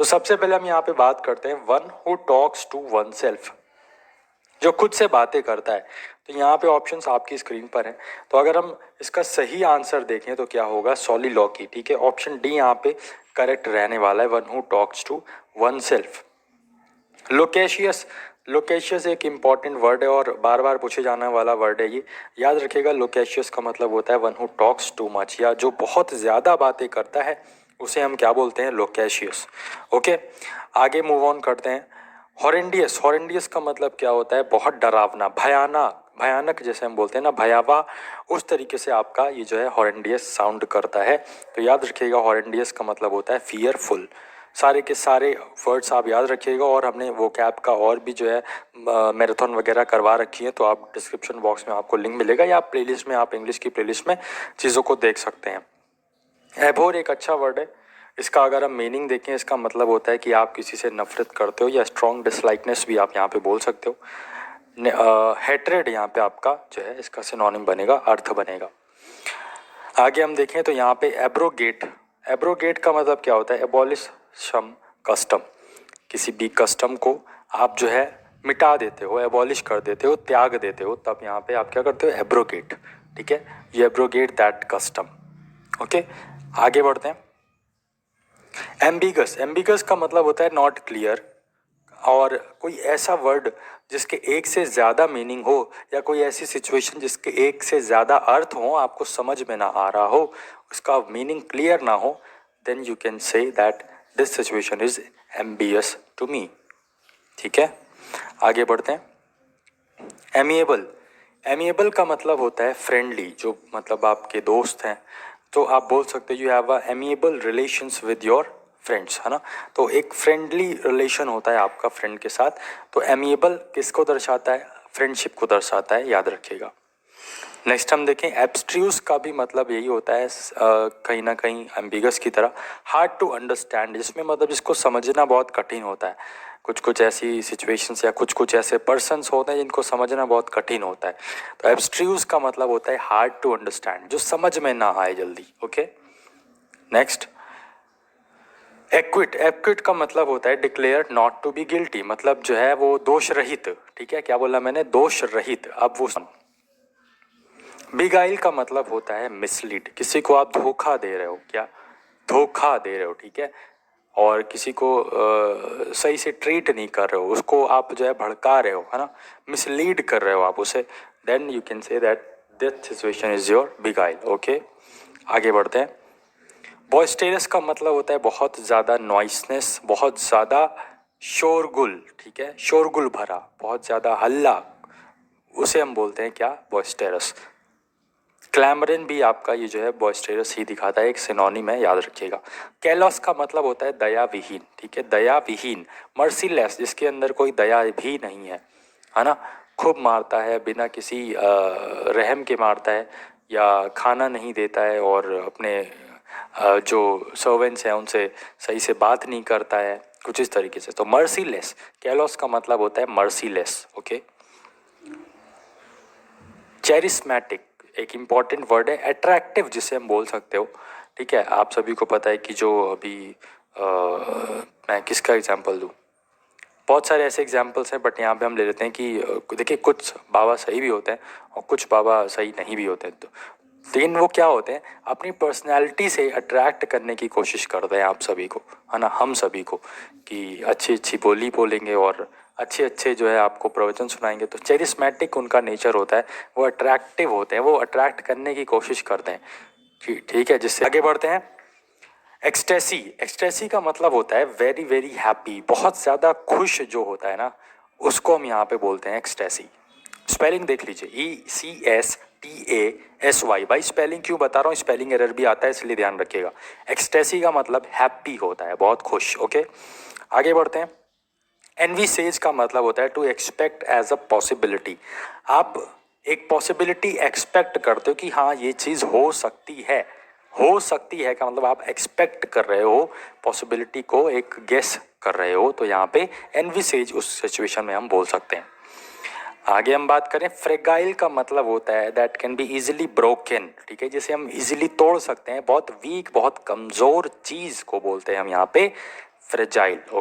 तो सबसे पहले हम यहाँ पे बात करते हैं one who talks to one self, जो खुद से बातें करता है। तो यहाँ पे ऑप्शंस आपकी स्क्रीन पर हैं। तो अगर हम इसका सही आंसर देखें तो क्या होगा, सोलिलोकी। ठीक है, ऑप्शन डी यहाँ पे करेक्ट रहने वाला है, one who talks to one self. Loquacious, loquacious एक इम्पॉर्टेंट वर्ड है और बार बार पूछे जाने वाला वर्ड है ये, याद रखिएगा। लोकेशियस का मतलब होता है one who talks too much, या जो बहुत ज़्यादा बातें करता है उसे हम क्या बोलते हैं, लोकेशियस। ओके, आगे मूव ऑन करते हैं। हॉरेंडियस, हॉरेंडियस का मतलब क्या होता है, बहुत डरावना, भयानक, भयानक जैसे हम बोलते हैं ना, भयावह, उस तरीके से आपका ये जो है हॉरेंडियस साउंड करता है। तो याद रखिएगा हॉरेंडियस का मतलब होता है फियरफुल। सारे के सारे वर्ड्स आप याद रखिएगा, और हमने वो कैप का और भी जो है मैराथन वगैरह करवा रखी है, तो आप डिस्क्रिप्शन बॉक्स में आपको लिंक मिलेगा, या आप प्लेलिस्ट में, आप इंग्लिश की प्लेलिस्ट में चीज़ों को देख सकते हैं। एबोर एक अच्छा वर्ड है, इसका अगर हम मीनिंग देखें, इसका मतलब होता है कि आप किसी से नफरत करते हो, या स्ट्रॉन्ग डिसलाइकनेस भी आप यहाँ पे बोल सकते हो। हेट्रेड यहाँ पे आपका जो है इसका सिनोनिम बनेगा, अर्थ बनेगा। आगे हम देखें तो यहाँ पे एब्रोगेट, एब्रोगेट का मतलब क्या होता है, एबॉलिश सम कस्टम, किसी भी कस्टम को आप जो है मिटा देते हो, एबॉलिश कर देते हो, त्याग देते हो, तब यहाँ पे आप क्या करते हो, एब्रोगेट। ठीक है, you abrogate that custom. Okay, आगे बढ़ते हैं। एम्बिगस, एम्बिगस का मतलब होता है नॉट क्लियर, और कोई ऐसा वर्ड जिसके एक से ज़्यादा मीनिंग हो, या कोई ऐसी सिचुएशन जिसके एक से ज़्यादा अर्थ हो, आपको समझ में ना आ रहा हो, उसका मीनिंग क्लियर ना हो, then you can say that this situation is ambiguous to me. ठीक है, आगे बढ़ते हैं। एमिएबल, एमिएबल का मतलब होता है फ्रेंडली, जो मतलब आपके दोस्त हैं, तो आप बोल सकते हो you have a amiable relations with your friends, है ना। तो एक फ्रेंडली रिलेशन होता है आपका फ्रेंड के साथ। तो एमिएबल किसको दर्शाता है, फ्रेंडशिप को दर्शाता है, याद रखिएगा। नेक्स्ट हम देखें, एब्स्ट्रूस का भी मतलब यही होता है कहीं ना कहीं एम्बिगस की तरह, हार्ड टू अंडरस्टैंड, जिसमें मतलब जिसको समझना बहुत कठिन होता है। कुछ कुछ ऐसी सिचुएशंस या कुछ कुछ ऐसे पर्सन्स होते हैं जिनको समझना बहुत कठिन होता है। तो एब्स्ट्रूस का मतलब होता है हार्ड टू अंडरस्टैंड, जो समझ में ना आए जल्दी। ओके, नेक्स्ट एक्विट, एक्विट का मतलब होता है declare not to be guilty, मतलब जो है वो दोष रहित। ठीक है, क्या बोला मैंने, दोष रहित। अब वो बिगाइल का मतलब होता है मिसलीड, किसी को आप धोखा दे रहे हो, क्या धोखा दे रहे हो। ठीक है, और किसी को सही से ट्रीट नहीं कर रहे हो, उसको आप जो है भड़का रहे हो, है ना, मिसलीड कर रहे हो आप उसे, then you can say that this situation is your beguile. Okay, आगे बढ़ते हैं। बॉयस्टेरस का मतलब होता है बहुत ज़्यादा नॉइसनेस, बहुत ज़्यादा शोरगुल। ठीक है, शोरगुल भरा, बहुत ज़्यादा हल्ला, उसे हम बोलते हैं क्या, बॉयस्टेरस। क्लैमरिन भी आपका ये जो है बॉयस्टेरस ही दिखाता है, एक सिनोनिम है, याद रखिएगा। कैलॉस का मतलब होता है दया विहीन। ठीक है, दया विहीन, मर्सीलेस, जिसके अंदर कोई दया भी नहीं है ना, खूब मारता है, बिना किसी रहम के मारता है, या खाना नहीं देता है, और अपने जो सर्वेंट्स हैं उनसे सही से बात नहीं करता है, कुछ इस तरीके से। तो मर्सीलेस, कैलॉस का मतलब होता है मर्सीलेस। ओके, चेरिस्मेटिक एक इम्पॉर्टेंट वर्ड है, अट्रैक्टिव जिसे हम बोल सकते हो। ठीक है, आप सभी को पता है कि जो अभी मैं किसका एग्जांपल दूं, बहुत सारे ऐसे एग्जांपल्स हैं, बट यहाँ पे हम ले लेते हैं कि देखिए कुछ बाबा सही भी होते हैं और कुछ बाबा सही नहीं भी होते हैं। तो लेकिन वो क्या होते हैं, अपनी पर्सनैलिटी से अट्रैक्ट करने की कोशिश करते हैं आप सभी को, है ना, हम सभी को, कि अच्छी अच्छी बोली बोलेंगे और अच्छे अच्छे जो है आपको प्रवचन सुनाएंगे। तो चेरिस्मेटिक उनका नेचर होता है, वो अट्रैक्टिव होते हैं, वो अट्रैक्ट करने की कोशिश करते हैं। ठीक है, जिससे आगे बढ़ते हैं। एक्सटेसी, एक्सटेसी का मतलब होता है वेरी वेरी हैप्पी, बहुत ज़्यादा खुश जो होता है ना, उसको हम यहाँ पे बोलते हैं एक्सटेसी। स्पेलिंग देख लीजिए, ECSTASY। भाई स्पेलिंग क्यों बता रहा हूँ, स्पेलिंग एरर भी आता है, इसलिए ध्यान रखिएगा। एक्सटेसी का मतलब हैप्पी होता है, बहुत खुश। ओके, आगे बढ़ते हैं। एनविसेज का मतलब होता है to expect as a possibility, आप एक पॉसिबिलिटी एक्सपेक्ट करते हो कि हाँ ये चीज़ हो सकती है। हो सकती है का मतलब आप एक्सपेक्ट कर रहे हो, पॉसिबिलिटी को एक गेस कर रहे हो, तो यहाँ पे एनविसेज उस सिचुएशन में हम बोल सकते हैं। आगे हम बात करें, फ्रेगाइल का मतलब होता है that can be easily broken. ठीक है, जिसे हम इजीली तोड़ सकते हैं, बहुत वीक, बहुत कमज़ोर चीज़ को बोलते हैं हम यहाँ पे फ्रेजाइल,